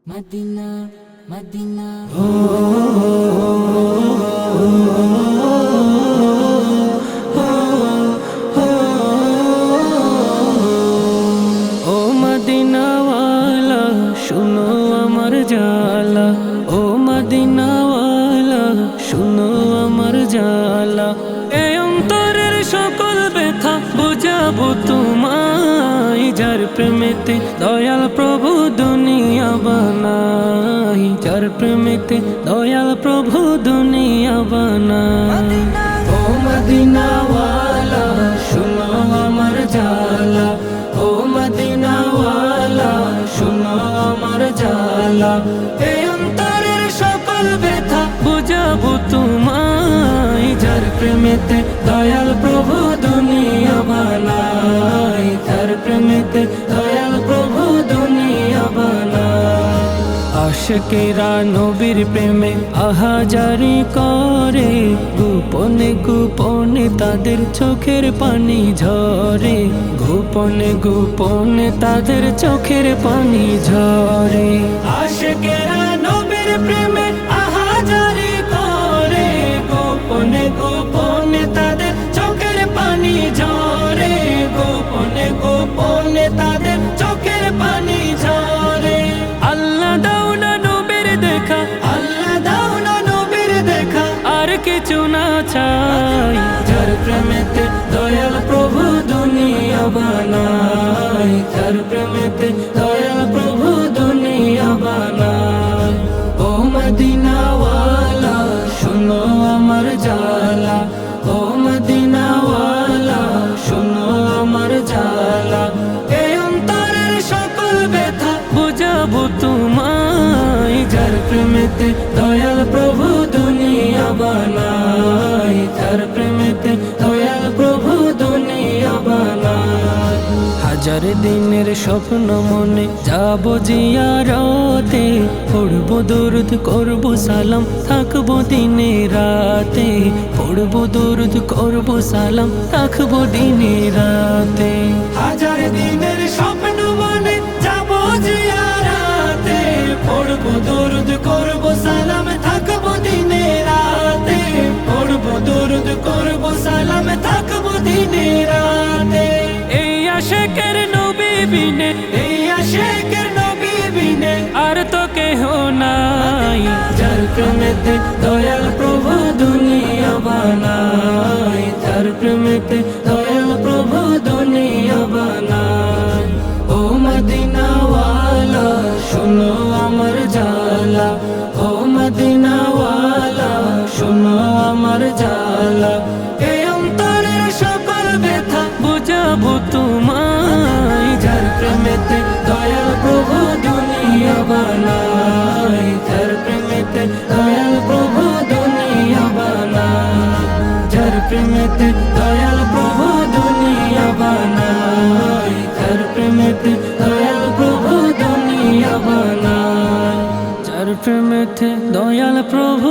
Medina Medina oh মদিনাওয়ালা শুনো আমার জালা, ও মদিনাওয়ালা শুনো আমার জালা। এই অন্তরের সকল ব্যথা বুঝাবো তোমায়, যার প্রেমেতে দয়াল প্রভু দুনিয়া বানাই, যার প্রেমেতে দয়াল প্রভু দুনিয়া বানাই। ও মদিনাওয়ালা শুনো আমার জালা, ও মদিনাওয়ালা শুনো আমার জালা। এই অন্তরের সকল ব্যথা বুঝাবো তোমায়, যার প্রেমেতে দয়াল প্রভু দুনিয়া বানাই, যার প্রেমেতে দয়াল প্রভু দুনিয়া বানাই। আশিকেরা নবীর প্রেমে আহাজারি করে, গোপনে গোপনে তাদের চোখের পানি ঝরে, গোপনে গোপনে তাদের চোখের পানি ঝরে। আশিকেরা নবীর প্রেমে আহাজারি করে, গোপনে গোপনে তাদের চোখের পানি ঝরে, গোপনে গোপনে তাদের চোখের পানি ঝরে। আল্লাহ দাও না নবীর দেখা, আল্লাহ দাও না নবীর দেখা, আর কিছু না চাই, যার প্রেমেতে দয়াল প্রভু দুনিয়া বানাই, যার প্রেমেতে দয়াল প্রভু দুনিয়া বানাই। ও মদিনাওয়ালা শুনো আমার জালা, ও মদিনাওয়ালা শুনো আমার জালা। এই অন্তরের সকল ব্যথা বুঝাবো তোমায়, যার প্রেমেতে দয়াল প্রভু দুনিয়া বানাই, যার প্রেমেতে দয়াল প্রভু দুনিয়া বানাই। হাজার দিনের স্বপ্ন মনে যাব জিয়ারতে, পড়ব দরুদ করব সালাম থাকবো দিনে রাতে, পড়ব দরুদ করব সালাম থাকবো দিনে রাতে। হাজার দিনের স্বপ্ন মনে যাব জিয়ারতে, পড়ব দরুদ করব সালাম থাকবো দিনে রাতে, পড়ব দরুদ করব সালাম থাকবো দিনে রাতে। এই আশিকের নবী বিনে, এই আশিকের নবী বিনে আর তো কেহ নাই, যার প্রেমেতে দয়াল প্রভু দুনিয়া বানাই, যার প্রেমেতে দয়াল প্রভু দুনিয়া বানাই। ও মদিনাওয়ালা শুনো আমার জালা, ও মদিনাওয়ালা শুনো আমার জালা। এই অন্তরের সকল ব্যথা বুঝাবো তোমায়, যার প্রেমেতে দয়াল প্রভু দুনিয়া বানাই, যার প্রেমেতে দয়াল প্রভু দুনিয়া বানাই, যার প্রেমেতে দয়াল প্রভু দুনিয়া বানাই, যার প্রেমেতে দয়াল প্রভু দুনিয়া বানাই, যার প্রেমেতে দয়াল প্রভু